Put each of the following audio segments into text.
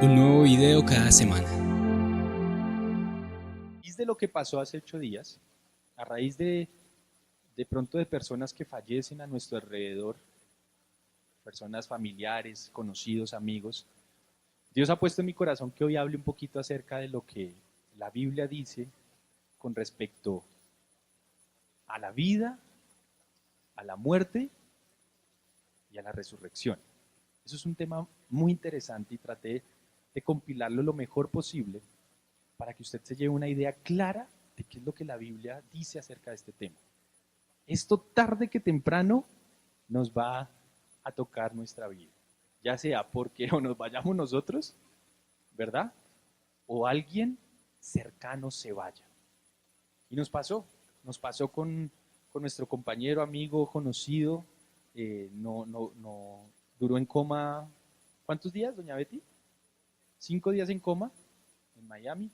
Un nuevo video cada semana. raíz de lo que pasó hace 8 días, a raíz de pronto de personas que fallecen a nuestro alrededor, personas familiares, conocidos, amigos, Dios ha puesto en mi corazón que hoy hable un poquito acerca de lo que la Biblia dice con respecto a la vida, a la muerte y a la resurrección. Eso es un tema muy interesante y traté de compilarlo lo mejor posible para que usted se lleve una idea clara de qué es lo que la Biblia dice acerca de este tema. Esto tarde que temprano nos va a tocar nuestra vida, ya sea porque o nos vayamos nosotros, ¿verdad? O alguien cercano se vaya. Y nos pasó con nuestro compañero, amigo, conocido, no, duró en coma, ¿cuántos días, doña Betty? 5 días en coma en Miami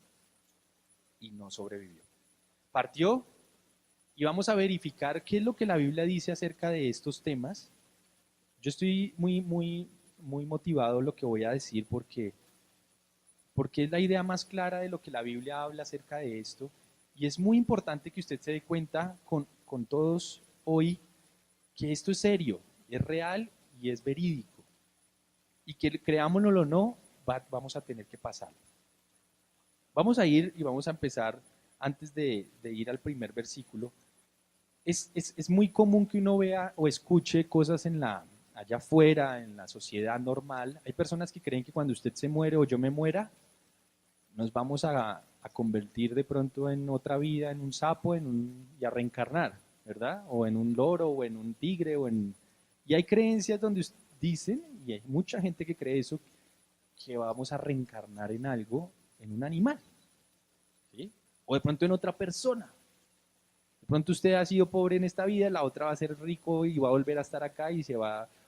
y no sobrevivió. Partió y vamos a verificar qué es lo que la Biblia dice acerca de estos temas. Yo estoy muy motivado en lo que voy a decir porque es la idea más clara de lo que la Biblia habla acerca de esto. Y es muy importante que usted se dé cuenta con todos hoy que esto es serio, es real y es verídico. Y que creámoslo o no, vamos a tener que pasar. Vamos a ir y vamos a empezar antes de ir al primer versículo. Es muy común que uno vea o escuche cosas allá afuera, en la sociedad normal. Hay personas que creen que cuando usted se muere o yo me muera, nos vamos a convertir de pronto en otra vida, en un sapo y a reencarnar, ¿verdad? O en un loro, o en un tigre, Y hay creencias donde dicen, y hay mucha gente que cree eso, que vamos a reencarnar en algo, en un animal, ¿sí? O de pronto en otra persona. De pronto usted ha sido pobre en esta vida, la otra va a ser rico y va a volver a estar acá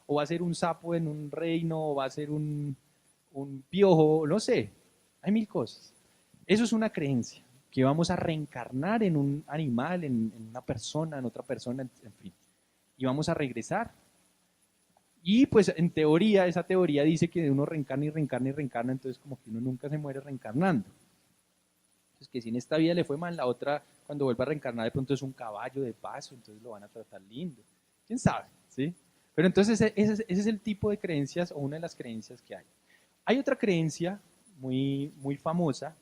o va a ser un sapo en un reino, o va a ser un piojo, no sé, hay mil cosas. Eso es una creencia, que vamos a reencarnar en un animal, en una persona, en otra persona, en fin, y vamos a regresar. Y pues en teoría, esa teoría dice que uno reencarna y reencarna y reencarna, entonces como que uno nunca se muere reencarnando. Entonces que si en esta vida le fue mal, la otra cuando vuelva a reencarnar de pronto es un caballo de paso, entonces lo van a tratar lindo. ¿Quién sabe? ¿Sí? Pero entonces ese es el tipo de creencias o una de las creencias que hay. Hay otra creencia muy famosa,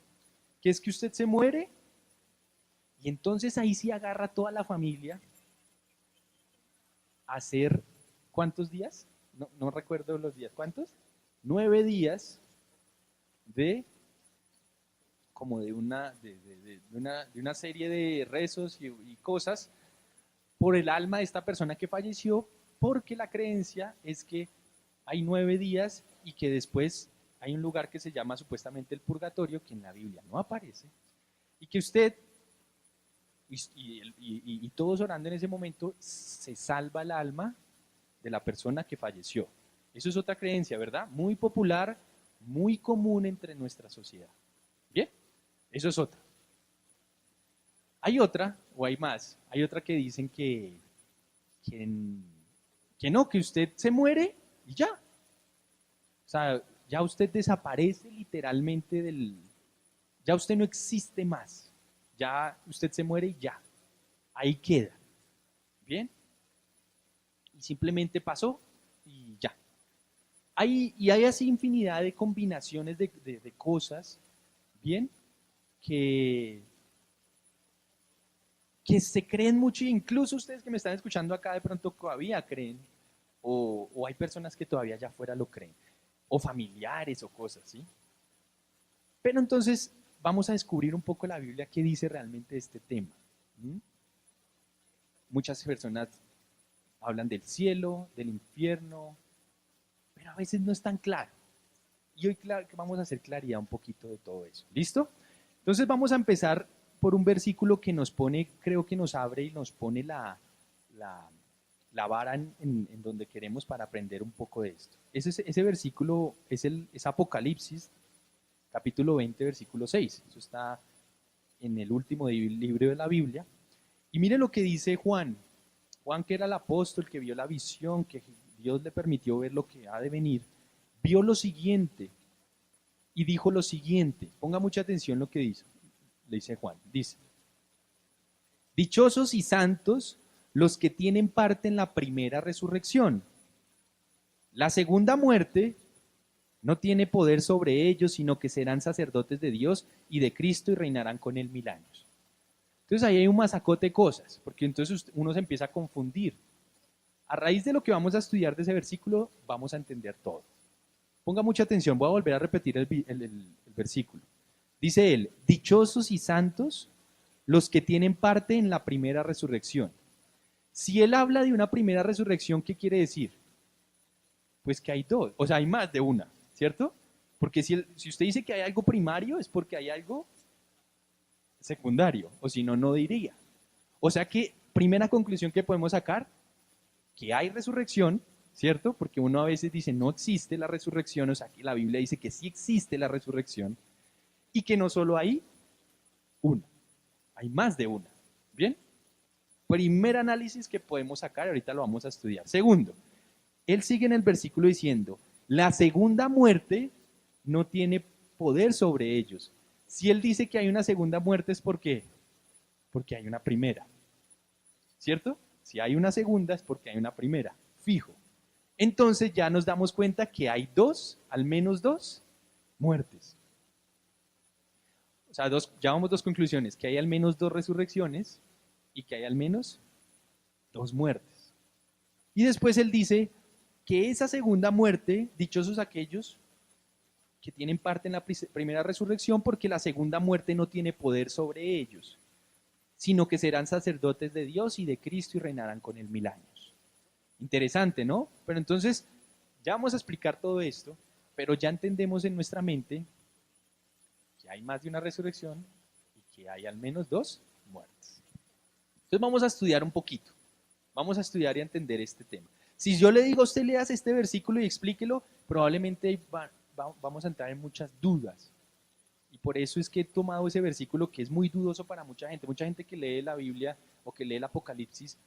que es que usted se muere y entonces ahí sí agarra toda la familia a hacer, ¿cuántos días? No recuerdo los días, ¿cuántos? 9 días de como de una serie de rezos y cosas por el alma de esta persona que falleció, porque la creencia es que hay 9 días y que después hay un lugar que se llama supuestamente el purgatorio, que en la Biblia no aparece, y que usted y todos orando en ese momento se salva el alma de la persona que falleció. Eso es otra creencia, ¿verdad? Muy popular, muy común entre nuestra sociedad. Bien, eso es otra. Hay otra, o hay más, hay otra que dicen que, que no, que usted se muere y ya. O sea, ya usted desaparece literalmente ya usted no existe más. Ya usted se muere y ya. Ahí queda. Bien. Y simplemente pasó y ya. Y hay así infinidad de combinaciones de cosas, bien, que, que se creen mucho, e incluso ustedes que me están escuchando acá de pronto todavía creen, o hay personas que todavía allá afuera lo creen, o familiares o cosas, ¿sí? Pero entonces vamos a descubrir un poco la Biblia qué dice realmente de este tema. ¿Mm? Muchas personas hablan del cielo, del infierno, pero a veces no es tan claro. Y hoy vamos a hacer claridad un poquito de todo eso. ¿Listo? Entonces vamos a empezar por un versículo que nos pone, creo que nos abre y nos pone la, la vara en donde queremos para aprender un poco de esto. Ese versículo es Apocalipsis, capítulo 20, versículo 6. Eso está en el último libro de la Biblia. Y mire lo que dice Juan. Juan, que era el apóstol, que vio la visión, que Dios le permitió ver lo que ha de venir, vio lo siguiente. y dijo lo siguiente, ponga mucha atención lo que dice, le dice Juan, dice, dichosos y santos los que tienen parte en la primera resurrección. La segunda muerte no tiene poder sobre ellos, sino que serán sacerdotes de Dios y de Cristo y reinarán con él 1000 años. Entonces ahí hay un masacote de cosas, porque entonces uno se empieza a confundir. A raíz de lo que vamos a estudiar de ese versículo, vamos a entender todo. Ponga mucha atención, voy a volver a repetir el versículo. Dice él, dichosos y santos los que tienen parte en la primera resurrección. Si él habla de una primera resurrección, ¿qué quiere decir? Pues que hay dos, o sea, hay más de una, ¿cierto? Porque si usted dice que hay algo primario, es porque hay algo secundario, o si no, no diría. O sea que, primera conclusión que podemos sacar, que hay resurrección, ¿cierto? Porque uno a veces dice no existe la resurrección, o sea que la Biblia dice que sí existe la resurrección, y que no solo hay una, hay más de una. ¿Bien? Primer análisis que podemos sacar, ahorita lo vamos a estudiar. Segundo, él sigue en el versículo diciendo, la segunda muerte no tiene poder sobre ellos. Si él dice que hay una segunda muerte es porque hay una primera. ¿Cierto? Si hay una segunda es porque hay una primera, fijo. Entonces ya nos damos cuenta que hay dos, al menos dos, muertes. O sea, ya vamos dos conclusiones, que hay al menos dos resurrecciones y que hay al menos dos muertes. Y después él dice que esa segunda muerte, dichosos aquellos que tienen parte en la primera resurrección, porque la segunda muerte no tiene poder sobre ellos, sino que serán sacerdotes de Dios y de Cristo y reinarán con él 1000 años. Interesante, ¿no? Pero entonces, ya vamos a explicar todo esto, pero ya entendemos en nuestra mente que hay más de una resurrección y que hay al menos dos muertes. Entonces vamos a estudiar un poquito, vamos a estudiar y a entender este tema. Si yo le digo a usted leas este versículo y explíquelo, probablemente vamos a entrar en muchas dudas. Y por eso es que he tomado ese versículo que es muy dudoso para mucha gente. Mucha gente que lee la Biblia o que lee el Apocalipsis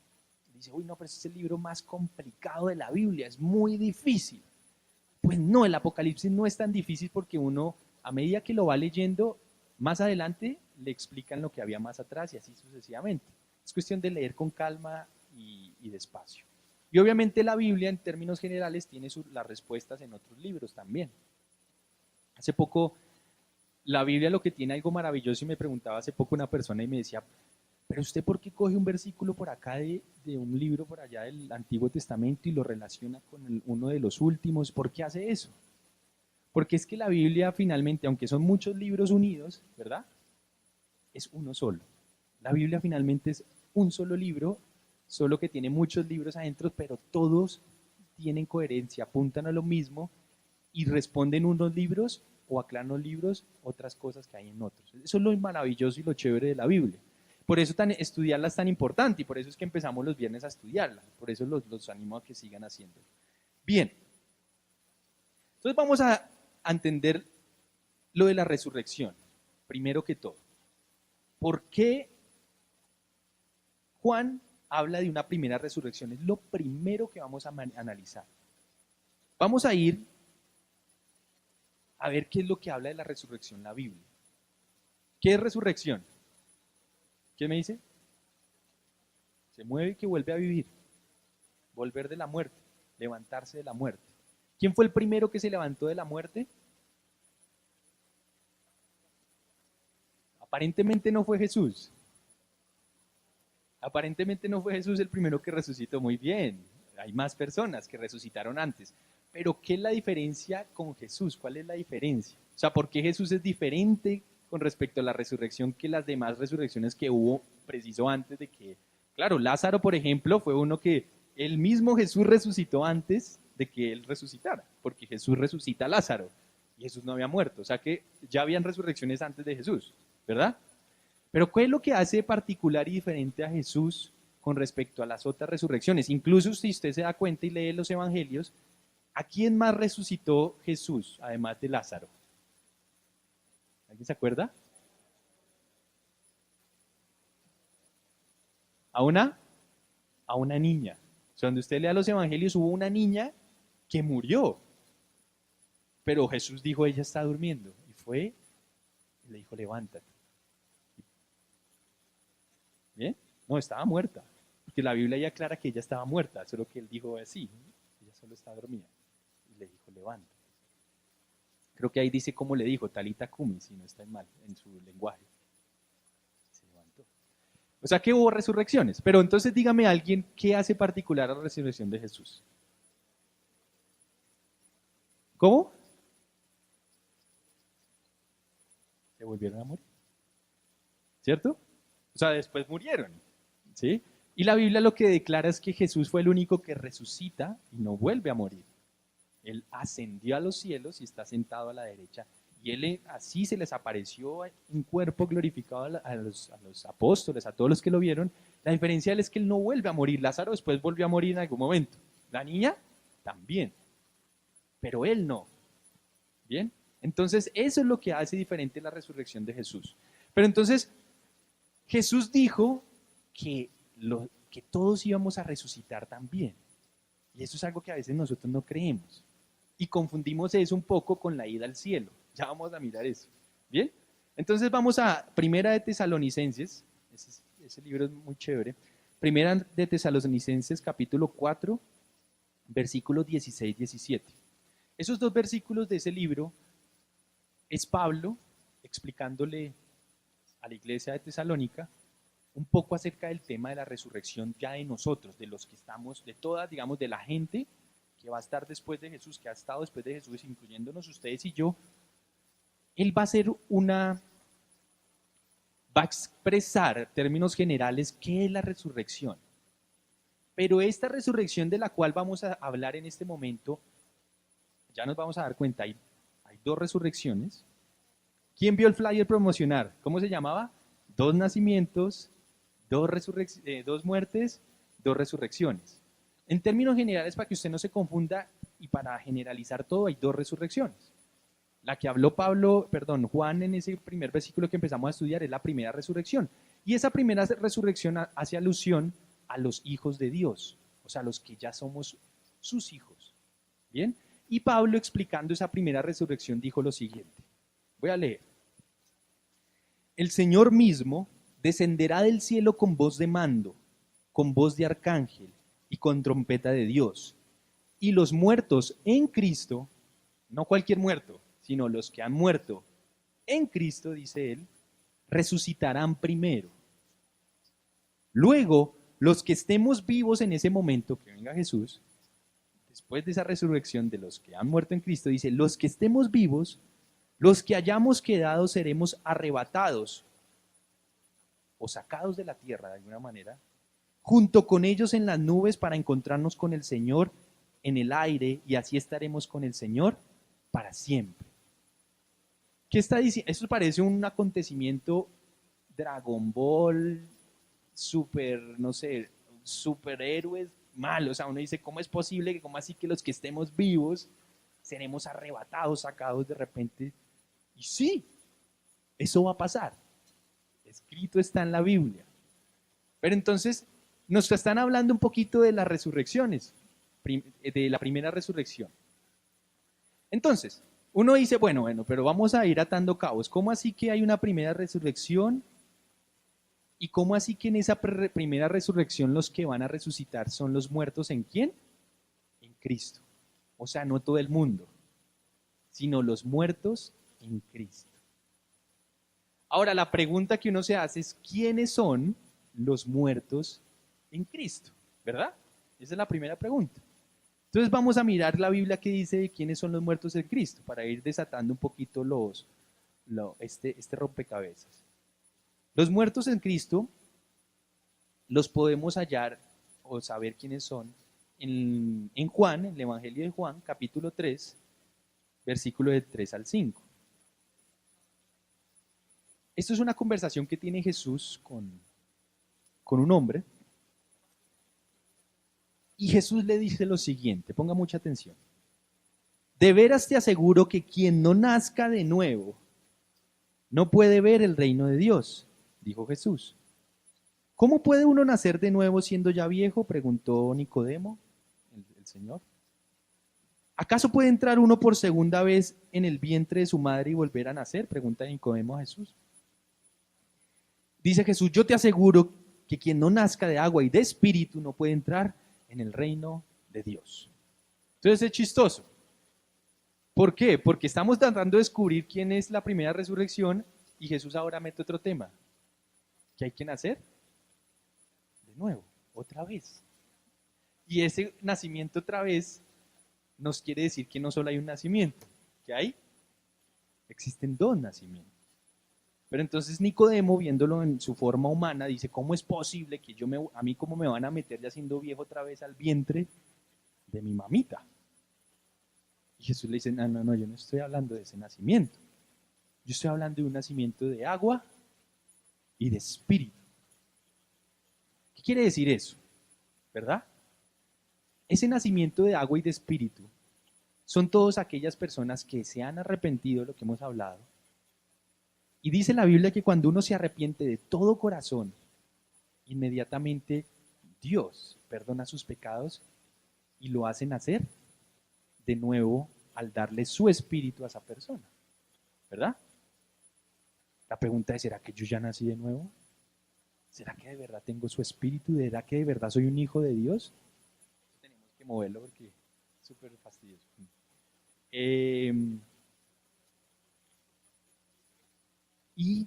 dice, uy, no, pero ese es el libro más complicado de la Biblia, es muy difícil. Pues no, el Apocalipsis no es tan difícil porque uno, a medida que lo va leyendo, más adelante le explican lo que había más atrás y así sucesivamente. Es cuestión de leer con calma y despacio. Y obviamente la Biblia, en términos generales, tiene las respuestas en otros libros también. Hace poco, la Biblia lo que tiene algo maravilloso y me preguntaba hace poco una persona y me decía, pero usted ¿por qué coge un versículo por acá de un libro por allá del Antiguo Testamento y lo relaciona con uno de los últimos? ¿Por qué hace eso? Porque es que la Biblia finalmente, aunque son muchos libros unidos, ¿verdad? Es uno solo. La Biblia finalmente es un solo libro, solo que tiene muchos libros adentro, pero todos tienen coherencia, apuntan a lo mismo y responden unos libros o aclaran los libros otras cosas que hay en otros. Eso es lo maravilloso y lo chévere de la Biblia. Por eso estudiarla es tan importante y por eso es que empezamos los viernes a estudiarla. Por eso los animo a que sigan haciéndolo. Bien. Entonces vamos a entender lo de la resurrección. Primero que todo. ¿Por qué Juan habla de una primera resurrección? Es lo primero que vamos a analizar. Vamos a ir a ver qué es lo que habla de la resurrección la Biblia. ¿Qué es resurrección? ¿Qué me dice? Se mueve y que vuelve a vivir. Volver de la muerte, levantarse de la muerte. ¿Quién fue el primero que se levantó de la muerte? Aparentemente no fue Jesús. Aparentemente no fue Jesús el primero que resucitó. Muy bien, hay más personas que resucitaron antes. Pero ¿qué es la diferencia con Jesús? ¿Cuál es la diferencia? O sea, ¿por qué Jesús es diferente con respecto a la resurrección que las demás resurrecciones que hubo preciso antes de que... Claro, Lázaro, por ejemplo, fue uno que el mismo Jesús resucitó antes de que él resucitara, porque Jesús resucita a Lázaro y Jesús no había muerto. O sea que ya habían resurrecciones antes de Jesús, ¿verdad? Pero ¿qué es lo que hace particular y diferente a Jesús con respecto a las otras resurrecciones? Incluso si usted se da cuenta y lee los evangelios, ¿a quién más resucitó Jesús, además de Lázaro? ¿Alguien se acuerda? ¿A una niña? O sea, donde usted lea los evangelios, hubo una niña que murió. Pero Jesús dijo, ella está durmiendo. fue y le dijo, levántate. ¿Bien? No, estaba muerta. Porque la Biblia ya aclara que ella estaba muerta, solo que él dijo así, ella solo estaba dormida. Y le dijo, levántate. Creo que ahí dice cómo le dijo, Talita Kumi, si no está mal en su lenguaje. Se levantó. O sea que hubo resurrecciones. Pero entonces dígame alguien, ¿qué hace particular a la resurrección de Jesús? ¿Cómo? Se volvieron a morir. ¿Cierto? O sea, después murieron. ¿Sí? Y la Biblia lo que declara es que Jesús fue el único que resucita y no vuelve a morir. Él ascendió a los cielos y está sentado a la derecha. Y él así se les apareció en cuerpo glorificado a los apóstoles, a todos los que lo vieron. La diferencia es que él no vuelve a morir. Lázaro después volvió a morir en algún momento. La niña también. Pero él no. ¿Bien? Entonces eso es lo que hace diferente la resurrección de Jesús. Pero entonces Jesús dijo que todos íbamos a resucitar también. Y eso es algo que a veces nosotros no creemos. Y confundimos eso un poco con la ida al cielo. Ya vamos a mirar eso. ¿Bien? Entonces vamos a Primera de Tesalonicenses. Ese libro es muy chévere. Primera de Tesalonicenses, capítulo 4, versículos 16-17. Esos dos versículos de ese libro es Pablo explicándole a la iglesia de Tesalónica un poco acerca del tema de la resurrección ya de nosotros, de los que estamos, de toda, digamos, de la gente que va a estar después de Jesús, que ha estado después de Jesús, incluyéndonos ustedes y yo. Él va a hacer va a expresar términos generales qué es la resurrección. Pero esta resurrección de la cual vamos a hablar en este momento, ya nos vamos a dar cuenta, hay dos resurrecciones. ¿Quién vio el flyer promocionar? ¿Cómo se llamaba? 2 nacimientos, 2 muertes, 2 resurrecciones. En términos generales, para que usted no se confunda y para generalizar todo, hay 2 resurrecciones. La que habló Juan en ese primer versículo que empezamos a estudiar es la primera resurrección. Y esa primera resurrección hace alusión a los hijos de Dios, o sea, los que ya somos sus hijos. ¿Bien? Y Pablo, explicando esa primera resurrección, dijo lo siguiente. Voy a leer. El Señor mismo descenderá del cielo con voz de mando, con voz de arcángel y con trompeta de Dios. Y los muertos en Cristo, no cualquier muerto, sino los que han muerto en Cristo, dice él, resucitarán primero. Luego, los que estemos vivos en ese momento, que venga Jesús, después de esa resurrección de los que han muerto en Cristo, dice, los que estemos vivos, los que hayamos quedado seremos arrebatados o sacados de la tierra de alguna manera, junto con ellos en las nubes para encontrarnos con el Señor en el aire y así estaremos con el Señor para siempre. ¿Qué está diciendo? Eso parece un acontecimiento Dragon Ball, no sé, superhéroes malos. O sea, uno dice, ¿cómo es posible que, cómo así que los que estemos vivos seremos arrebatados, sacados de repente? Y sí, eso va a pasar. Escrito está en la Biblia. Pero entonces nos están hablando un poquito de las resurrecciones, de la primera resurrección. Entonces, uno dice, bueno, pero vamos a ir atando cabos. ¿Cómo así que hay una primera resurrección? ¿Y cómo así que en esa primera resurrección los que van a resucitar son los muertos en quién? En Cristo. O sea, no todo el mundo, sino los muertos en Cristo. Ahora, la pregunta que uno se hace es, ¿quiénes son los muertos en Cristo? ¿Verdad? Esa es la primera pregunta. Entonces vamos a mirar la Biblia que dice de quiénes son los muertos en Cristo, para ir desatando un poquito este rompecabezas. Los muertos en Cristo los podemos hallar o saber quiénes son en Juan, en el Evangelio de Juan, capítulo 3, versículo de 3 al 5. Esto es una conversación que tiene Jesús con un hombre. Y Jesús le dice lo siguiente, ponga mucha atención. De veras te aseguro que quien no nazca de nuevo no puede ver el reino de Dios, dijo Jesús. ¿Cómo puede uno nacer de nuevo siendo ya viejo? Preguntó Nicodemo, el Señor. ¿Acaso puede entrar uno por segunda vez en el vientre de su madre y volver a nacer? Pregunta Nicodemo a Jesús. Dice Jesús, yo te aseguro que quien no nazca de agua y de espíritu no puede entrar en el reino de Dios. Entonces es chistoso. ¿Por qué? Porque estamos tratando de descubrir quién es la primera resurrección y Jesús ahora mete otro tema. ¿Qué hay que nacer? De nuevo, otra vez. Y ese nacimiento otra vez nos quiere decir que no solo hay un nacimiento, ¿qué hay? Existen dos nacimientos. Pero entonces Nicodemo, viéndolo en su forma humana, dice, ¿cómo es posible que a mí cómo me van a meter ya siendo viejo otra vez al vientre de mi mamita? Y Jesús le dice, no, yo no estoy hablando de ese nacimiento. Yo estoy hablando de un nacimiento de agua y de espíritu. ¿Qué quiere decir eso? ¿Verdad? Ese nacimiento de agua y de espíritu son todas aquellas personas que se han arrepentido de lo que hemos hablado. Y dice la Biblia que cuando uno se arrepiente de todo corazón, inmediatamente Dios perdona sus pecados y lo hace nacer de nuevo al darle su espíritu a esa persona. ¿Verdad? La pregunta es, ¿será que yo ya nací de nuevo? ¿Será que de verdad tengo su espíritu? ¿Será que de verdad soy un hijo de Dios? Tenemos que moverlo porque es súper fastidioso. Y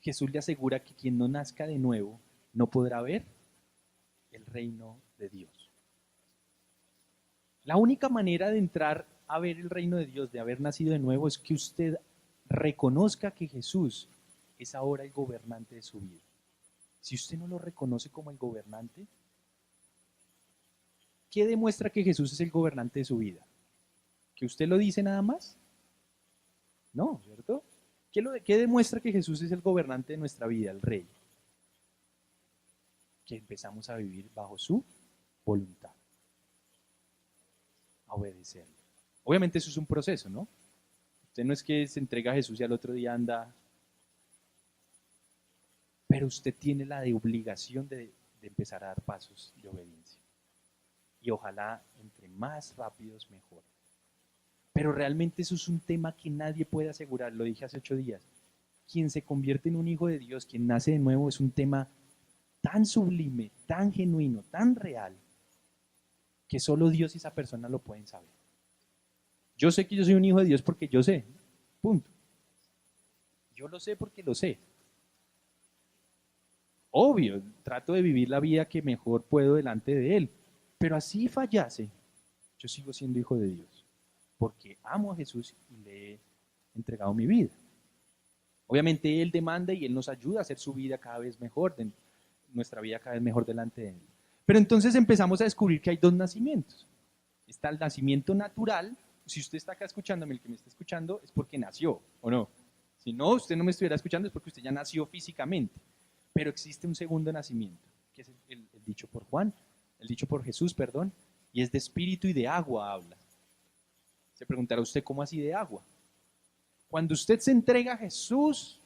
Jesús le asegura que quien no nazca de nuevo no podrá ver el reino de Dios. La única manera de entrar a ver el reino de Dios, de haber nacido de nuevo, es que usted reconozca que Jesús es ahora el gobernante de su vida. Si usted no lo reconoce como el gobernante, ¿qué demuestra que Jesús es el gobernante de su vida? ¿Que usted lo dice nada más? No, ¿cierto? ¿Qué demuestra que Jesús es el gobernante de nuestra vida, el rey? Que empezamos a vivir bajo su voluntad, a obedecerle. Obviamente eso es un proceso, ¿no? Usted no es que se entrega a Jesús y al otro día anda, pero usted tiene la obligación de empezar a dar pasos de obediencia. Y ojalá entre más rápidos mejor. Pero realmente eso es un tema que nadie puede asegurar, lo dije hace 8 días. Quien se convierte en un hijo de Dios, quien nace de nuevo, es un tema tan sublime, tan genuino, tan real, que solo Dios y esa persona lo pueden saber. Yo sé que yo soy un hijo de Dios porque yo sé, punto. Yo lo sé porque lo sé. Obvio, trato de vivir la vida que mejor puedo delante de Él, pero así fallase, yo sigo siendo hijo de Dios, porque amo a Jesús y le he entregado mi vida. Obviamente Él demanda y Él nos ayuda a hacer su vida cada vez mejor, nuestra vida cada vez mejor delante de Él. Pero entonces empezamos a descubrir que hay dos nacimientos. Está el nacimiento natural. Si usted está acá escuchándome, el que me está escuchando, es porque nació, ¿o no? Si no, usted no me estuviera escuchando, es porque usted ya nació físicamente. Pero existe un segundo nacimiento, que es el dicho por Juan, el dicho por Jesús, perdón, y es de espíritu y de agua habla. Se preguntará usted, ¿cómo así de agua? Cuando usted se entrega a Jesús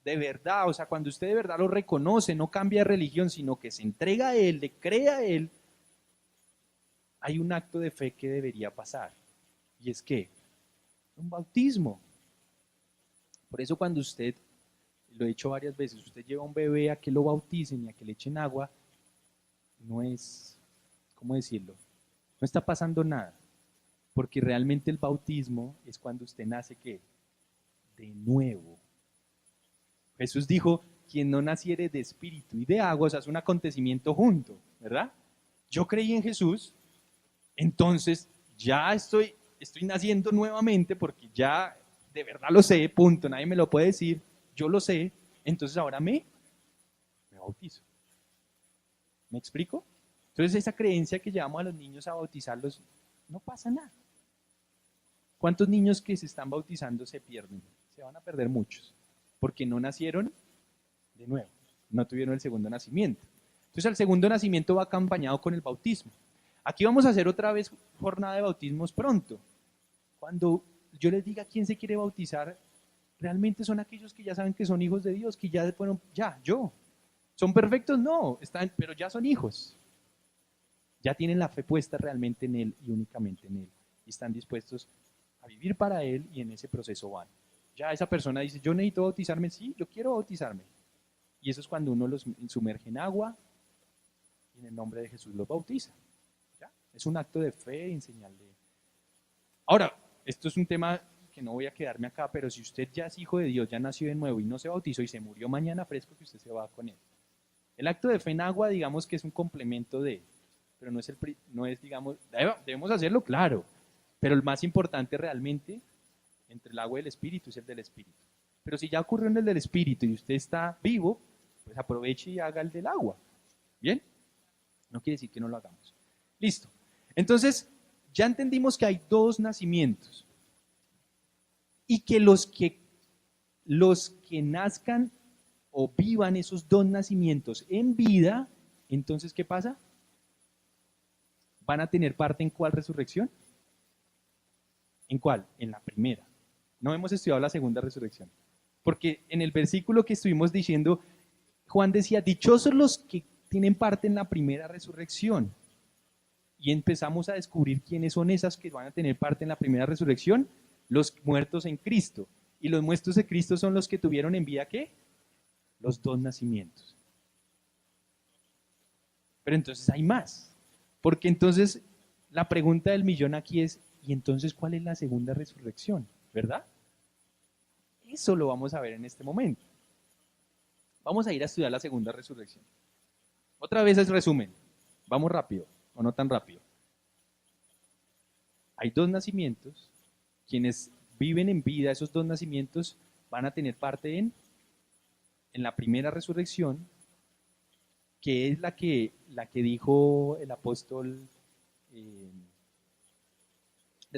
de verdad, o sea, cuando usted de verdad lo reconoce, no cambia de religión, sino que se entrega a Él, le cree a Él, hay un acto de fe que debería pasar. Y es que un bautismo. Por eso cuando usted, lo he dicho varias veces, usted lleva a un bebé a que lo bauticen y a que le echen agua, no es, ¿cómo decirlo? No está pasando nada. Porque realmente el bautismo es cuando usted nace, ¿qué? De nuevo. Jesús dijo, quien no naciere de espíritu y de agua, o sea, es un acontecimiento junto, ¿verdad? Yo creí en Jesús, entonces ya estoy naciendo nuevamente porque ya de verdad lo sé, punto, nadie me lo puede decir, yo lo sé, entonces ahora me bautizo. ¿Me explico? Entonces esa creencia que llevamos a los niños a bautizarlos, no pasa nada. ¿Cuántos niños que se están bautizando se pierden? Se van a perder muchos, porque no nacieron de nuevo, no tuvieron el segundo nacimiento. Entonces el segundo nacimiento va acompañado con el bautismo. Aquí vamos a hacer otra vez jornada de bautismos pronto. Cuando yo les diga quién se quiere bautizar, realmente son aquellos que ya saben que son hijos de Dios, que ya fueron, yo. ¿Son perfectos? No, pero ya son hijos. Ya tienen la fe puesta realmente en Él y únicamente en Él. y están dispuestos a vivir para Él y en ese proceso van. Ya esa persona dice, yo necesito bautizarme, sí, yo quiero bautizarme. Y eso es cuando uno los sumerge en agua y en el nombre de Jesús los bautiza. ¿Ya? Es un acto de fe y señal de... Ahora, esto es un tema que no voy a quedarme acá, pero si usted ya es hijo de Dios, ya nació de nuevo y no se bautizó y se murió mañana fresco, que usted se va con Él. El acto de fe en agua, digamos que es un complemento de, pero no es digamos, debemos hacerlo, claro, pero el más importante realmente entre el agua y el espíritu es el del espíritu. Pero si ya ocurrió en el del espíritu y usted está vivo, pues aproveche y haga el del agua. ¿Bien? No quiere decir que no lo hagamos. Listo. Entonces, ya entendimos que hay dos nacimientos y que los que nazcan o vivan esos dos nacimientos en vida, entonces, ¿qué pasa? ¿Van a tener parte en cuál resurrección? ¿En cuál? En la primera. No hemos estudiado la segunda resurrección. Porque en el versículo que estuvimos diciendo, Juan decía, dichosos los que tienen parte en la primera resurrección. Y empezamos a descubrir quiénes son esas que van a tener parte en la primera resurrección, los muertos en Cristo. Y los muertos en Cristo son los que tuvieron en vida, ¿qué? Los dos nacimientos. Pero entonces hay más. Porque entonces la pregunta del millón aquí es, ¿y entonces cuál es la segunda resurrección? ¿Verdad? Eso lo vamos a ver en este momento. Vamos a ir a estudiar la segunda resurrección. Otra vez es resumen. Vamos rápido, o no tan rápido. Hay dos nacimientos. Quienes viven en vida esos dos nacimientos van a tener parte en la primera resurrección, que es la que dijo el apóstol, de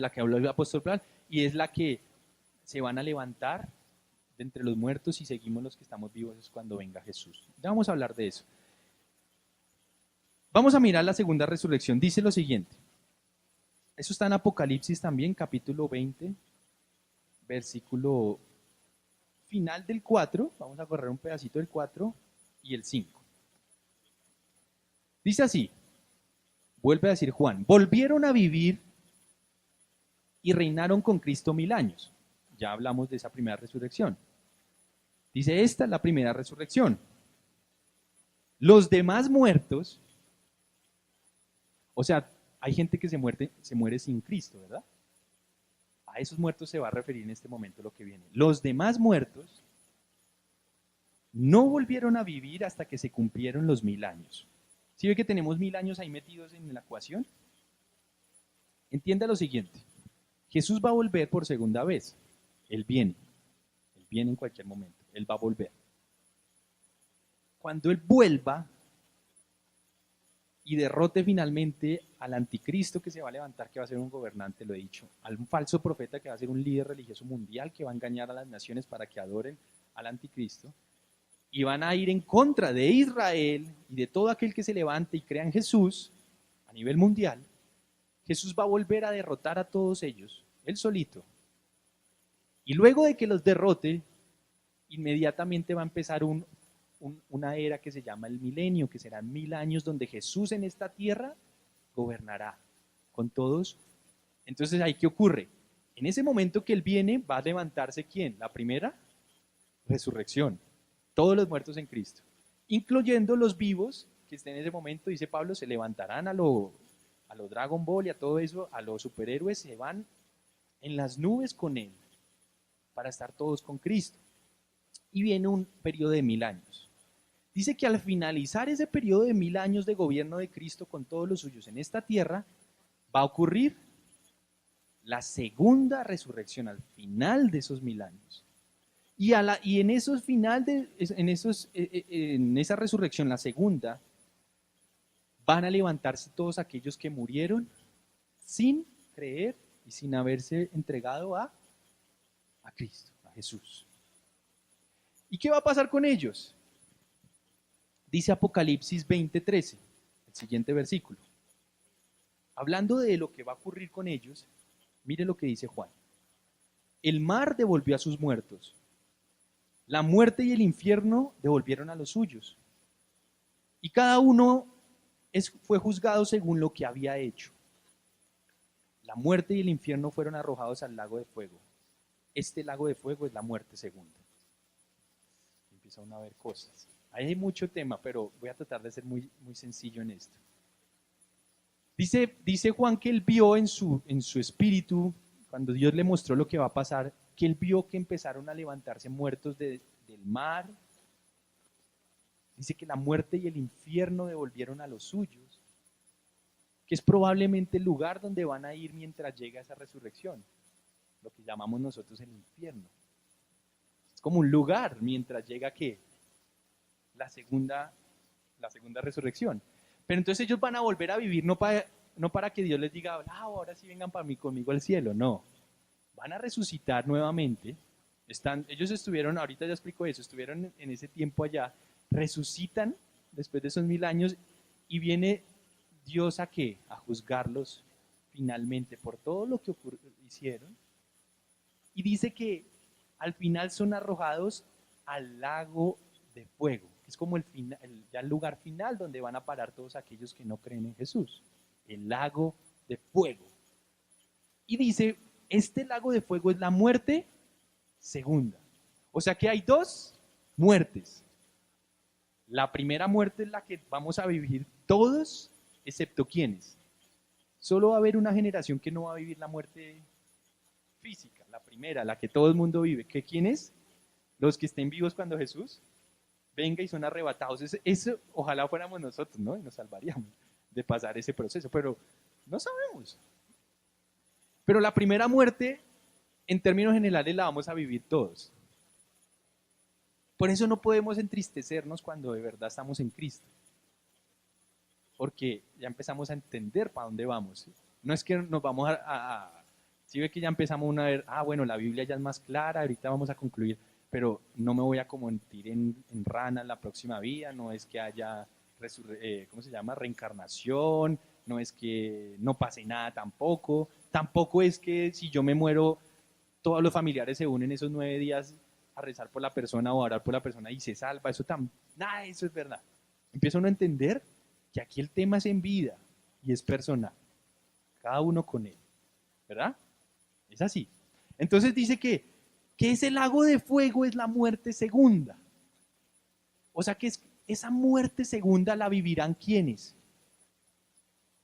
la que habló el apóstol Pablo, y es la que se van a levantar de entre los muertos y seguimos los que estamos vivos es cuando venga Jesús. Ya vamos a hablar de eso. Vamos a mirar la segunda resurrección. Dice lo siguiente. Eso está en Apocalipsis también, capítulo 20, versículo final del 4. Vamos a correr un pedacito del 4 y el 5. Dice así, vuelve a decir Juan, volvieron a vivir y reinaron con Cristo 1000 años. Ya hablamos de esa primera resurrección. Dice, esta es la primera resurrección. Los demás muertos, o sea, hay gente que se muere sin Cristo, ¿verdad? A esos muertos se va a referir en este momento lo que viene. Los demás muertos no volvieron a vivir hasta que se cumplieron los 1000 años. ¿Sí ve que tenemos 1000 años ahí metidos en la ecuación? Entienda lo siguiente. Jesús va a volver por segunda vez. Él viene en cualquier momento. Él va a volver. Cuando Él vuelva y derrote finalmente al anticristo que se va a levantar, que va a ser un gobernante, lo he dicho, al falso profeta que va a ser un líder religioso mundial que va a engañar a las naciones para que adoren al anticristo, y van a ir en contra de Israel y de todo aquel que se levante y crea en Jesús a nivel mundial. Jesús va a volver a derrotar a todos ellos, él solito. Y luego de que los derrote, inmediatamente va a empezar una era que se llama el milenio, que serán 1000 años donde Jesús en esta tierra gobernará con todos. Entonces, ¿ahí qué ocurre? En ese momento que Él viene, va a levantarse ¿quién? La primera resurrección. Todos los muertos en Cristo, incluyendo los vivos que estén en ese momento, dice Pablo, se levantarán a lo Dragon Ball y a todo eso, a los superhéroes, se van en las nubes con Él para estar todos con Cristo. Y viene un periodo de 1000 años. Dice que al finalizar ese periodo de 1000 años de gobierno de Cristo con todos los suyos en esta tierra, va a ocurrir la segunda resurrección al final de esos 1000 años. Y en esos en esa resurrección, la segunda, van a levantarse todos aquellos que murieron sin creer y sin haberse entregado a Cristo, a Jesús. ¿Y qué va a pasar con ellos? Dice Apocalipsis 20:13, el siguiente versículo. Hablando de lo que va a ocurrir con ellos, mire lo que dice Juan. El mar devolvió a sus muertos. La muerte y el infierno devolvieron a los suyos. Y cada uno fue juzgado según lo que había hecho. La muerte y el infierno fueron arrojados al lago de fuego. Este lago de fuego es la muerte segunda. Empieza uno a ver cosas. Ahí hay mucho tema, pero voy a tratar de ser muy, muy sencillo en esto. Dice Juan que él vio en su espíritu, cuando Dios le mostró lo que va a pasar, que él vio que empezaron a levantarse muertos del mar. Dice que la muerte y el infierno devolvieron a los suyos, que es probablemente el lugar donde van a ir mientras llega esa resurrección, lo que llamamos nosotros el infierno. Es como un lugar mientras llega ¿qué? La segunda resurrección. Pero entonces ellos van a volver a vivir no para que Dios les diga, ahora sí vengan para mí, conmigo al cielo, no. Van a resucitar nuevamente. Ellos estuvieron, ahorita ya explico eso, estuvieron en ese tiempo allá, resucitan después de esos 1000 años y viene Dios ¿a qué? A juzgarlos finalmente por todo lo que hicieron. Y dice que al final son arrojados al lago de fuego, que es como ya el lugar final donde van a parar todos aquellos que no creen en Jesús. El lago de fuego. Y dice, este lago de fuego es la muerte segunda. O sea que hay dos muertes. La primera muerte es la que vamos a vivir todos, excepto quienes. Solo va a haber una generación que no va a vivir la muerte física, la primera, la que todo el mundo vive. ¿Qué quiénes? Los que estén vivos cuando Jesús venga y son arrebatados. Eso ojalá fuéramos nosotros, ¿no? Y nos salvaríamos de pasar ese proceso, pero no sabemos. Pero la primera muerte, en términos generales, la vamos a vivir todos. Por eso no podemos entristecernos cuando de verdad estamos en Cristo. Porque ya empezamos a entender para dónde vamos. No es que nos vamos si ve que ya empezamos a ver, bueno, la Biblia ya es más clara, ahorita vamos a concluir, pero no me voy a convertir en rana en la próxima vida, no es que haya, ¿cómo se llama? Reencarnación, no es que no pase nada tampoco es que si yo me muero, todos los familiares se unen esos 9 días a rezar por la persona o a orar por la persona y se salva, nada de eso es verdad. Empieza uno a entender que aquí el tema es en vida y es personal, cada uno con él, ¿verdad? Es así. Entonces dice que ese lago de fuego es la muerte segunda. O sea que esa muerte segunda la vivirán ¿quiénes?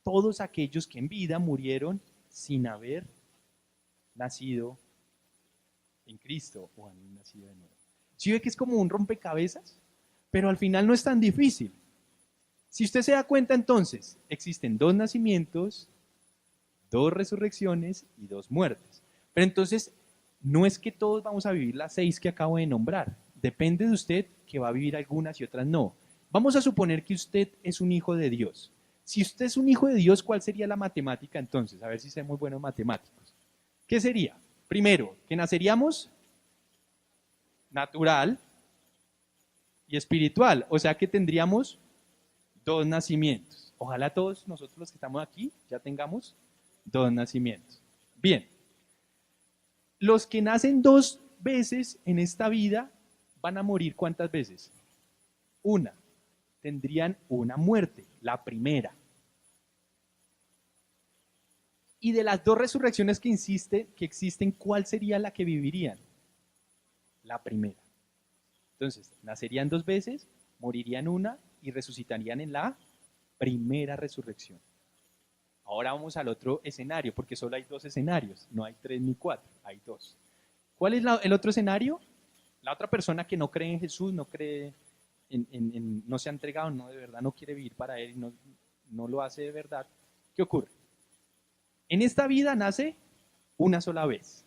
Todos aquellos que en vida murieron sin haber nacido en Cristo o han nacido de nuevo. ¿Sí ve que es como un rompecabezas? Pero al final no es tan difícil. Si usted se da cuenta entonces, existen 2 nacimientos, 2 resurrecciones y 2 muertes. Pero entonces, no es que todos vamos a vivir las 6 que acabo de nombrar. Depende de usted que va a vivir algunas y otras no. Vamos a suponer que usted es un hijo de Dios. Si usted es un hijo de Dios, ¿cuál sería la matemática entonces? A ver si somos buenos matemáticos. ¿Qué sería? Primero, que naceríamos natural y espiritual. O sea que tendríamos 2 nacimientos. Ojalá todos nosotros los que estamos aquí ya tengamos 2 nacimientos. Bien. Los que nacen 2 veces en esta vida van a morir ¿cuántas veces? Una. Tendrían una muerte, la primera. Y de las 2 resurrecciones que existen, ¿cuál sería la que vivirían? La primera. Entonces, nacerían 2 veces, morirían una y resucitarían en la primera resurrección. Ahora vamos al otro escenario, porque solo hay 2 escenarios, no hay 3 ni 4, hay 2. ¿Cuál es el otro escenario? La otra persona que no cree en Jesús, no cree no se ha entregado, no de verdad no quiere vivir para Él, no lo hace de verdad. ¿Qué ocurre? En esta vida nace una sola vez.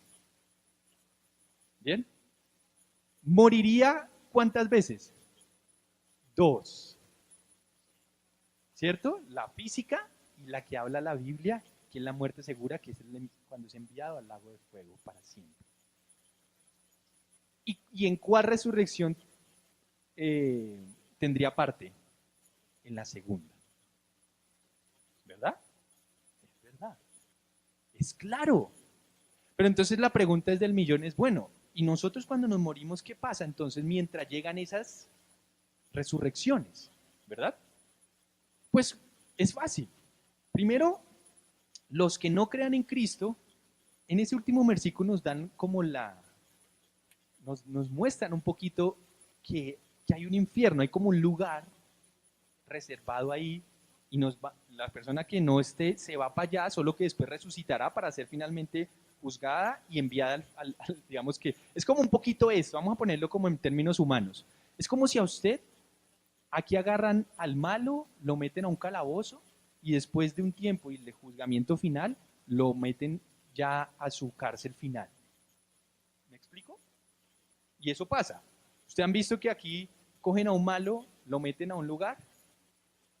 ¿Bien? ¿Moriría cuántas veces? 2. ¿Cierto? La física y la que habla la Biblia, que es la muerte segura, que es cuando es enviado al lago de fuego para siempre. ¿Y en cuál resurrección tendría parte? En la segunda. ¿Verdad? Es verdad. Es claro. Pero entonces la pregunta es del millón es, bueno, ¿y nosotros cuando nos morimos qué pasa? Entonces mientras llegan esas resurrecciones, ¿verdad? Pues es fácil. Primero, Los que no crean en Cristo, en ese último versículo nos dan como nos muestran un poquito que hay un infierno, hay como un lugar reservado ahí y la persona que no esté se va para allá, solo que después resucitará para ser finalmente juzgada y enviada digamos que es como un poquito esto, vamos a ponerlo como en términos humanos. Es como si a usted aquí agarran al malo, lo meten a un calabozo y después de un tiempo y el juzgamiento final lo meten ya a su cárcel final. ¿Me explico? Y eso pasa. Ustedes han visto que aquí cogen a un malo, lo meten a un lugar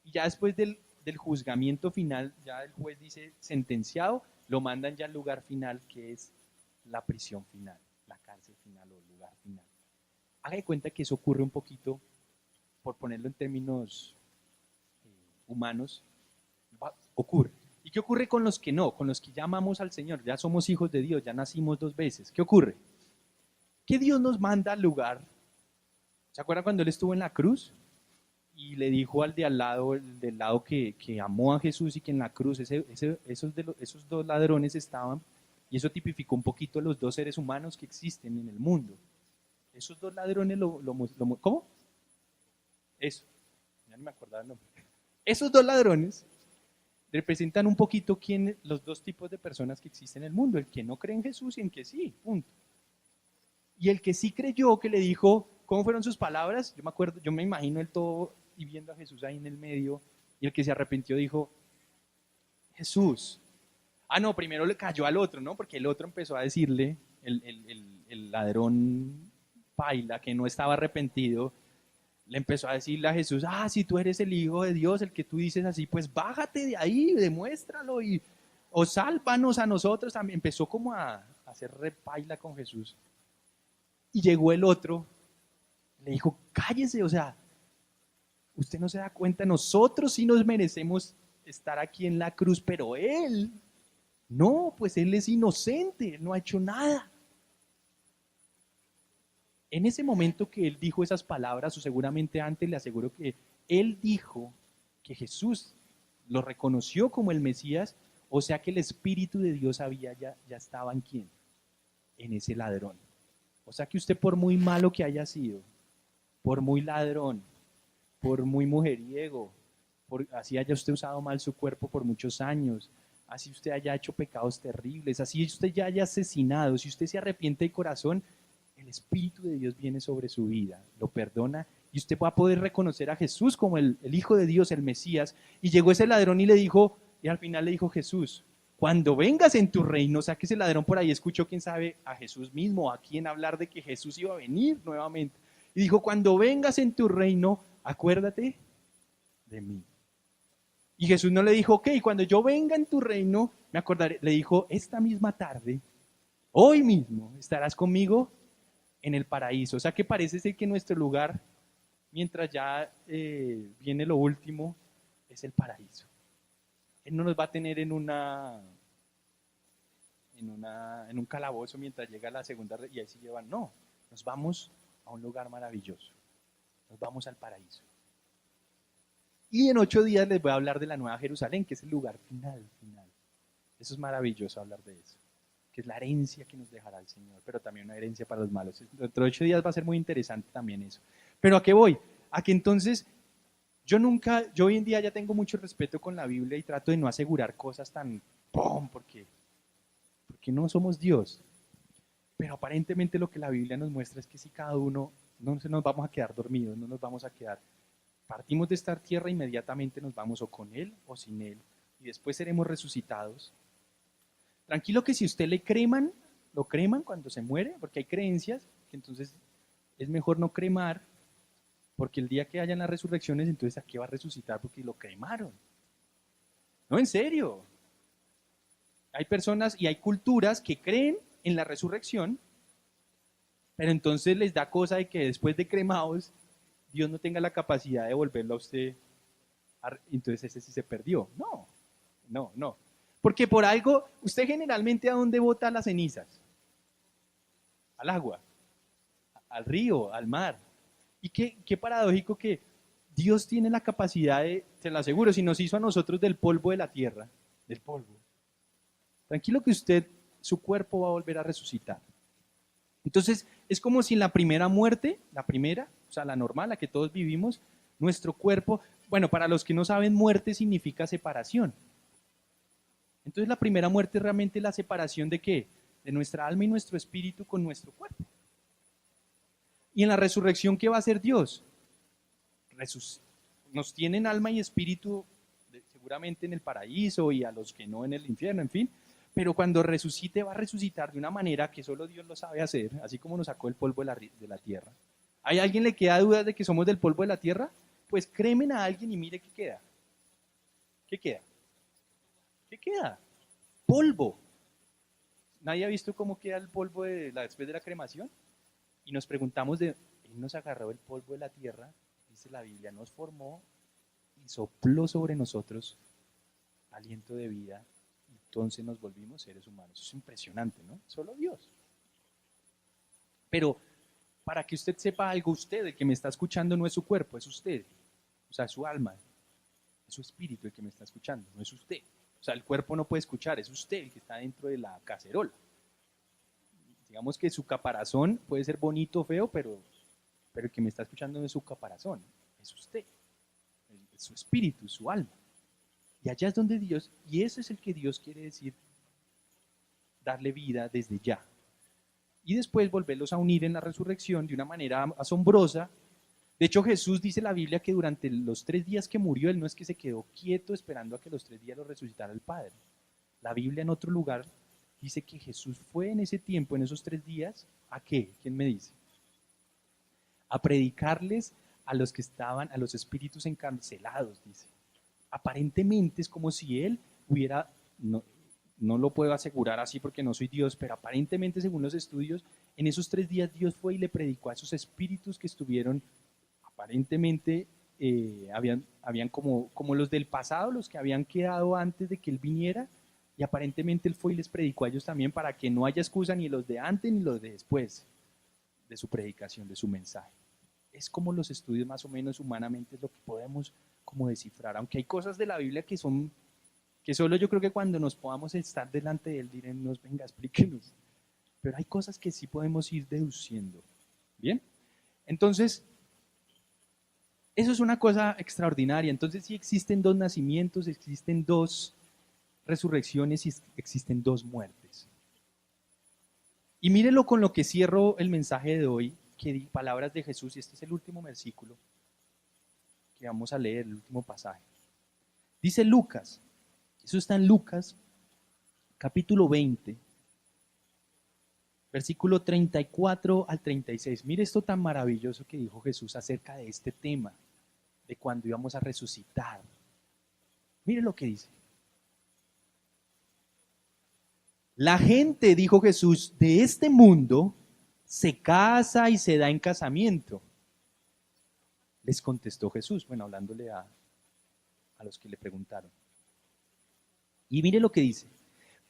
y ya después del juzgamiento final, ya el juez dice sentenciado, lo mandan ya al lugar final que es la prisión final, la cárcel final o el lugar final. Haga de cuenta que eso ocurre un poquito, por ponerlo en términos humanos, ocurre. ¿Y qué ocurre con los que no? Con los que ya amamos al Señor, ya somos hijos de Dios, ya nacimos 2 veces. ¿Qué ocurre? Que Dios nos manda al lugar. ¿Se acuerdan cuando Él estuvo en la cruz? Y le dijo al de al lado, el del lado que amó a Jesús y que en la cruz esos 2 ladrones estaban, y eso tipificó un poquito los 2 seres humanos que existen en el mundo. Esos 2 ladrones ¿cómo? Eso, ya no me acordaba el nombre. Esos 2 ladrones representan un poquito los 2 tipos de personas que existen en el mundo, el que no cree en Jesús y el que sí, punto. Y el que sí creyó, que le dijo, ¿cómo fueron sus palabras? Yo me acuerdo, yo me imagino él todo y viendo a Jesús ahí en el medio, y el que se arrepintió dijo, Jesús. Ah, no, primero le cayó al otro, ¿no? Porque el otro empezó a decirle, el ladrón paila, que no estaba arrepentido, le empezó a decirle a Jesús, si tú eres el Hijo de Dios, el que tú dices así, pues bájate de ahí, demuéstralo, o sálvanos a nosotros también. Empezó como a hacer repaila con Jesús. Y llegó el otro, le dijo, cállese, o sea, usted no se da cuenta, nosotros sí nos merecemos estar aquí en la cruz, pero él, no, pues él es inocente, él no ha hecho nada. En ese momento que él dijo esas palabras, o seguramente antes, le aseguro que él dijo que Jesús lo reconoció como el Mesías, o sea que el Espíritu de Dios ya estaba en quién, en ese ladrón. O sea que usted, por muy malo que haya sido, por muy ladrón, por muy mujeriego, así haya usted usado mal su cuerpo por muchos años, así usted haya hecho pecados terribles, así usted ya haya asesinado, si usted se arrepiente de corazón, el Espíritu de Dios viene sobre su vida, lo perdona y usted va a poder reconocer a Jesús como el Hijo de Dios, el Mesías. Y llegó ese ladrón y le dijo, y al final le dijo Jesús, cuando vengas en tu reino, o sea que ese ladrón por ahí escuchó, quién sabe, a Jesús mismo, a quien hablar de que Jesús iba a venir nuevamente. Y dijo, cuando vengas en tu reino, acuérdate de mí. Y Jesús no le dijo, ok, cuando yo venga en tu reino, me acordaré. Le dijo, esta misma tarde, hoy mismo, estarás conmigo en el paraíso. O sea que parece ser que nuestro lugar, mientras ya viene lo último, es el paraíso. Él no nos va a tener en un calabozo mientras llega la segunda y ahí se llevan. No, nos vamos a un lugar maravilloso. Nos vamos al paraíso. Y en 8 días les voy a hablar de la Nueva Jerusalén, que es el lugar final. Eso es maravilloso hablar de eso, que es la herencia que nos dejará el Señor, pero también una herencia para los malos. Dentro de 8 días va a ser muy interesante también eso. Pero ¿a qué voy? A que entonces yo hoy en día ya tengo mucho respeto con la Biblia y trato de no asegurar cosas tan ¡pum! Porque no somos Dios. Pero aparentemente lo que la Biblia nos muestra es que si cada uno no se nos vamos a quedar dormidos, no nos vamos a quedar. Partimos de esta tierra, inmediatamente nos vamos o con Él o sin Él, y después seremos resucitados. Tranquilo que si usted lo creman cuando se muere, porque hay creencias que entonces es mejor no cremar, porque el día que hayan las resurrecciones, entonces ¿a qué va a resucitar? Porque lo cremaron. No, en serio. Hay personas y hay culturas que creen en la resurrección, pero entonces les da cosa de que después de cremados, Dios no tenga la capacidad de volverlo a usted, entonces ese sí se perdió. No. Porque por algo, usted generalmente ¿a dónde bota las cenizas? Al agua, al río, al mar. Y qué paradójico que Dios tiene la capacidad de, se lo aseguro, si nos hizo a nosotros del polvo de la tierra, del polvo, Tranquilo que su cuerpo va a volver a resucitar. Entonces, es como si en la primera muerte, o sea, la normal, la que todos vivimos, nuestro cuerpo, bueno, para los que no saben, muerte significa separación. Entonces, la primera muerte es realmente la separación de ¿qué? De nuestra alma y nuestro espíritu con nuestro cuerpo. Y en la resurrección, ¿qué va a hacer Dios? Nos tienen alma y espíritu seguramente en el paraíso y a los que no en el infierno, en fin. Pero cuando resucite va a resucitar de una manera que solo Dios lo sabe hacer, así como nos sacó el polvo de la tierra. ¿Hay alguien le queda dudas de que somos del polvo de la tierra? Pues cremen a alguien y mire qué queda. ¿Qué queda? ¿Qué queda? Polvo. ¿Nadie ha visto cómo queda el polvo después de la cremación? Y nos preguntamos Él nos agarró el polvo de la tierra, dice la Biblia, nos formó y sopló sobre nosotros aliento de vida, y entonces nos volvimos seres humanos. Eso es impresionante, ¿no? Solo Dios. Pero para que usted sepa algo, usted, el que me está escuchando, no es su cuerpo, es usted. O sea, es su alma, es su espíritu el que me está escuchando, no es usted. O sea, el cuerpo no puede escuchar, es usted el que está dentro de la cacerola. Digamos que su caparazón puede ser bonito o feo, pero el que me está escuchando no es su caparazón, es usted, es su espíritu, su alma. Y allá es donde Dios, y eso es el que Dios quiere decir, darle vida desde ya. Y después volverlos a unir en la resurrección de una manera asombrosa. De hecho, Jesús dice en la Biblia que durante los 3 días que murió, Él no es que se quedó quieto esperando a que los 3 días lo resucitara el Padre. La Biblia en otro lugar dice que Jesús fue en ese tiempo, en esos 3 días, ¿a qué? ¿Quién me dice? A predicarles a los que estaban, a los espíritus encarcelados, dice. Aparentemente es como si Él hubiera, no lo puedo asegurar así porque no soy Dios, pero aparentemente según los estudios, en esos 3 días Dios fue y le predicó a esos espíritus que estuvieron, aparentemente habían como los del pasado, los que habían quedado antes de que Él viniera, y aparentemente Él fue y les predicó a ellos también para que no haya excusa ni los de antes ni los de después de su predicación, de su mensaje. Es como los estudios más o menos humanamente es lo que podemos como descifrar, aunque hay cosas de la Biblia que solo yo creo que cuando nos podamos estar delante de Él diremos, venga, explíquenos. Pero hay cosas que sí podemos ir deduciendo. ¿Bien? Entonces, eso es una cosa extraordinaria. Entonces sí existen 2 nacimientos, existen 2 resurrecciones y existen 2 muertes. Y mírelo con lo que cierro el mensaje de hoy, que di palabras de Jesús, y este es el último versículo que vamos a leer, el último pasaje. Dice Lucas, eso está en Lucas, capítulo 20, versículo 34 al 36. Mire esto tan maravilloso que dijo Jesús acerca de este tema, de cuando íbamos a resucitar. Mire lo que dice. La gente, dijo Jesús, de este mundo se casa y se da en casamiento. Les contestó Jesús, bueno, hablándole a los que le preguntaron. Y mire lo que dice.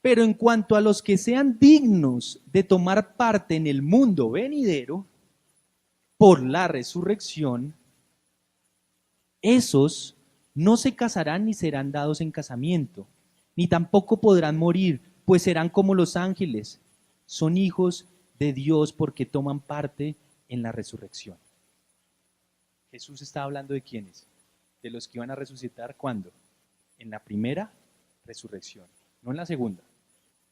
Pero en cuanto a los que sean dignos de tomar parte en el mundo venidero, por la resurrección, esos no se casarán ni serán dados en casamiento, ni tampoco podrán morir, pues serán como los ángeles. Son hijos de Dios porque toman parte en la resurrección. Jesús está hablando de quiénes, de los que iban a resucitar ¿cuándo? En la primera resurrección, no en la segunda,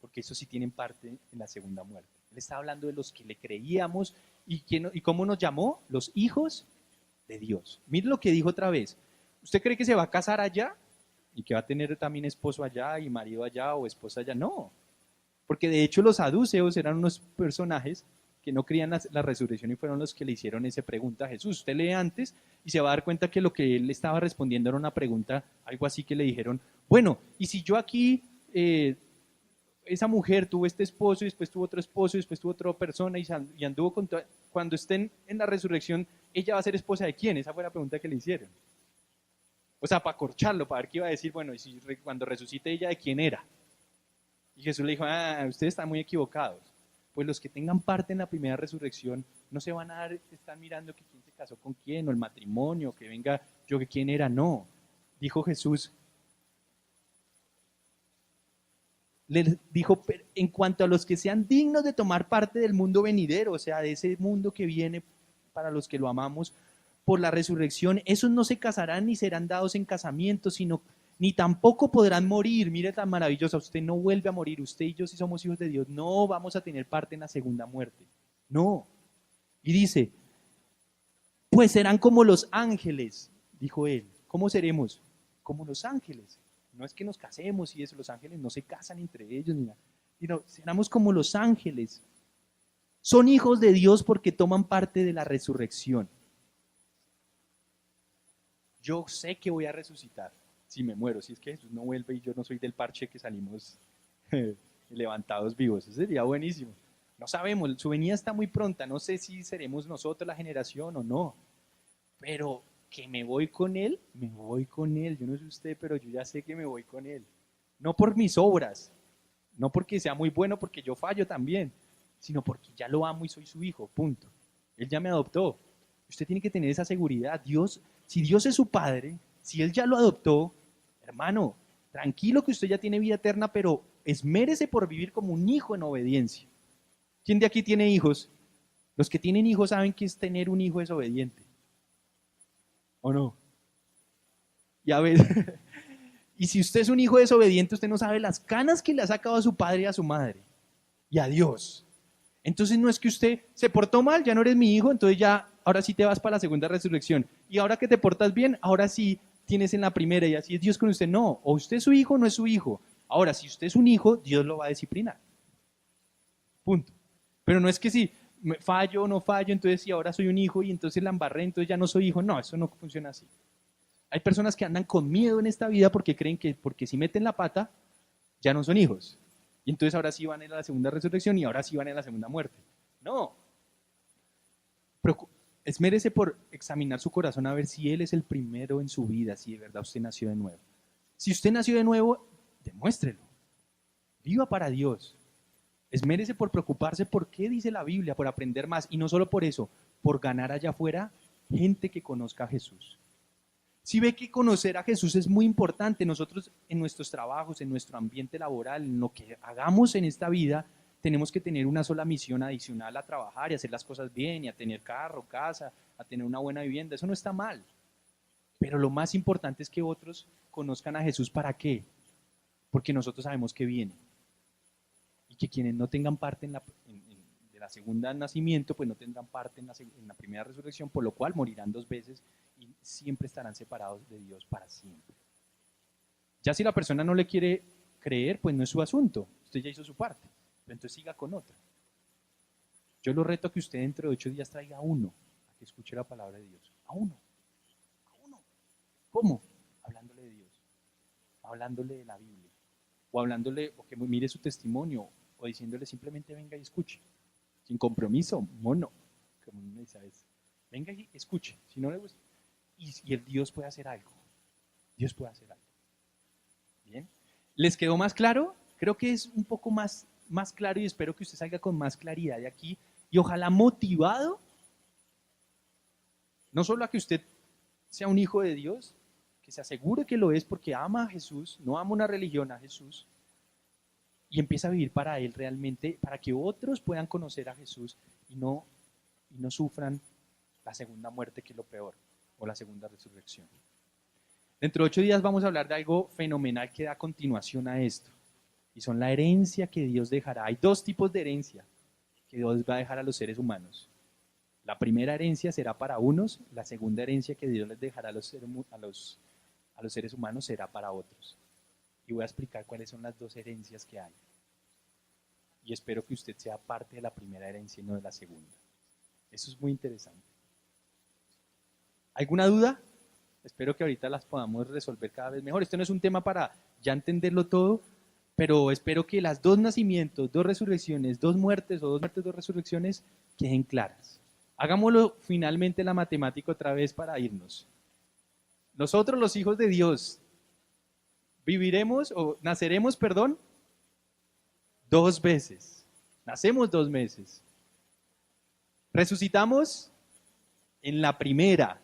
porque esos sí tienen parte en la segunda muerte. Él está hablando de los que le creíamos y ¿cómo nos llamó? Los hijos de Dios. Mire lo que dijo otra vez. ¿Usted cree que se va a casar allá y que va a tener también esposo allá y marido allá o esposa allá? No, porque de hecho los saduceos eran unos personajes que no creían la resurrección y fueron los que le hicieron esa pregunta a Jesús. Usted lee antes y se va a dar cuenta que lo que él estaba respondiendo era una pregunta, algo así que le dijeron, bueno, y si yo aquí, esa mujer tuvo este esposo y después tuvo otro esposo y después tuvo otra persona y anduvo con cuando estén en la resurrección, ¿ella va a ser esposa de quién? Esa fue la pregunta que le hicieron. O sea, para corcharlo, para ver qué iba a decir, bueno, y si cuando resucite ella, ¿de quién era? Y Jesús le dijo, ustedes están muy equivocados. Pues los que tengan parte en la primera resurrección no se van a estar mirando que quién se casó con quién, o el matrimonio, que venga yo que quién era, no. Dijo Jesús, les dijo, en cuanto a los que sean dignos de tomar parte del mundo venidero, o sea, de ese mundo que viene para los que lo amamos, por la resurrección, esos no se casarán ni serán dados en casamiento, sino ni tampoco podrán morir. Mire tan maravillosa, usted no vuelve a morir, usted y yo si somos hijos de Dios, no vamos a tener parte en la segunda muerte, no. Y dice, pues serán como los ángeles, dijo él. ¿Cómo seremos? Como los ángeles. No es que nos casemos y eso, los ángeles no se casan entre ellos ni nada, sino seremos como los ángeles. Son hijos de Dios porque toman parte de la resurrección. Yo sé que voy a resucitar si me muero, si es que Jesús no vuelve y yo no soy del parche que salimos levantados vivos. Eso sería buenísimo. No sabemos, su venida está muy pronta, no sé si seremos nosotros la generación o no, pero que me voy con Él, me voy con Él. Yo no sé usted, pero yo ya sé que me voy con Él. No por mis obras, no porque sea muy bueno, porque yo fallo también, sino porque ya lo amo y soy su hijo, punto. Él ya me adoptó. Usted tiene que tener esa seguridad. Dios, si Dios es su padre, si Él ya lo adoptó, hermano, tranquilo que usted ya tiene vida eterna, pero esmérese por vivir como un hijo en obediencia. ¿Quién de aquí tiene hijos? Los que tienen hijos saben que es tener un hijo desobediente. ¿O no? Y a ver, y si usted es un hijo desobediente, usted no sabe las canas que le ha sacado a su padre y a su madre. Y a Dios. Entonces no es que usted se portó mal, ya no eres mi hijo, entonces ya, ahora sí te vas para la segunda resurrección. Y ahora que te portas bien, ahora sí tienes en la primera y así es Dios con usted. No, o usted es su hijo o no es su hijo. Ahora, si usted es un hijo, Dios lo va a disciplinar. Punto. Pero no es que si fallo o no fallo, entonces si ahora soy un hijo y entonces la embarré, entonces ya no soy hijo. No, eso no funciona así. Hay personas que andan con miedo en esta vida porque creen que porque si meten la pata, ya no son hijos. Y entonces ahora sí van a la segunda resurrección y ahora sí van a la segunda muerte. No. Esmérese por examinar su corazón a ver si Él es el primero en su vida, si de verdad usted nació de nuevo. Si usted nació de nuevo, demuéstrelo. Viva para Dios. Esmérese por preocuparse por qué dice la Biblia, por aprender más. Y no solo por eso, por ganar allá afuera gente que conozca a Jesús. Si ve que conocer a Jesús es muy importante, nosotros en nuestros trabajos, en nuestro ambiente laboral, en lo que hagamos en esta vida, tenemos que tener una sola misión adicional a trabajar y hacer las cosas bien y a tener carro, casa, a tener una buena vivienda. Eso no está mal. Pero lo más importante es que otros conozcan a Jesús. ¿Para qué? Porque nosotros sabemos que viene. Y que quienes no tengan parte de la segunda nacimiento, pues no tendrán parte en la primera resurrección, por lo cual morirán dos veces y siempre estarán separados de Dios para siempre. Ya si la persona no le quiere creer, pues no es su asunto, usted ya hizo su parte, pero entonces siga con otra. Yo lo reto a que usted dentro de 8 días traiga a uno, a que escuche la palabra de Dios, a uno. ¿Cómo? Hablándole de Dios, hablándole de la Biblia, o hablándole, o que mire su testimonio, o diciéndole simplemente venga y escuche, sin compromiso, mono, como uno dice a veces. Venga y escuche, si no le gusta. Y el Dios puede hacer algo. Dios puede hacer algo. ¿Bien? ¿Les quedó más claro? Creo que es un poco más claro y espero que usted salga con más claridad de aquí y ojalá motivado, no solo a que usted sea un hijo de Dios, que se asegure que lo es porque ama a Jesús, no ama una religión, a Jesús, y empieza a vivir para Él realmente, para que otros puedan conocer a Jesús y no sufran la segunda muerte, que es lo peor, o la segunda resurrección. Dentro de 8 días vamos a hablar de algo fenomenal que da continuación a esto, y son la herencia que Dios dejará. Hay 2 tipos de herencia que Dios va a dejar a los seres humanos. La primera herencia será para unos, la segunda herencia que Dios les dejará a los seres humanos será para otros. Y voy a explicar cuáles son las 2 herencias que hay. Y espero que usted sea parte de la primera herencia y no de la segunda. Eso es muy interesante. ¿Alguna duda? Espero que ahorita las podamos resolver cada vez mejor. Esto no es un tema para ya entenderlo todo, pero espero que las 2 nacimientos, 2 resurrecciones, 2 muertes o 2 muertes, 2 resurrecciones queden claras. Hagámoslo finalmente la matemática otra vez para irnos. Nosotros los hijos de Dios naceremos, 2 veces. Nacemos 2 veces. Resucitamos en la primera,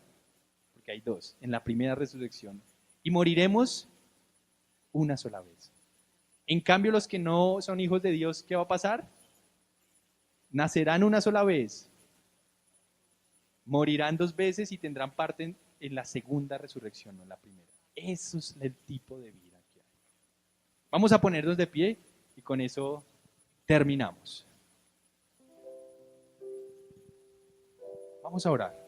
porque hay 2, en la primera resurrección. Y moriremos una sola vez. En cambio, los que no son hijos de Dios, ¿qué va a pasar? Nacerán una sola vez, morirán 2 veces y tendrán parte en la segunda resurrección, no en la primera. Eso es el tipo de vida que hay. Vamos a ponernos de pie y con eso terminamos. Vamos a orar.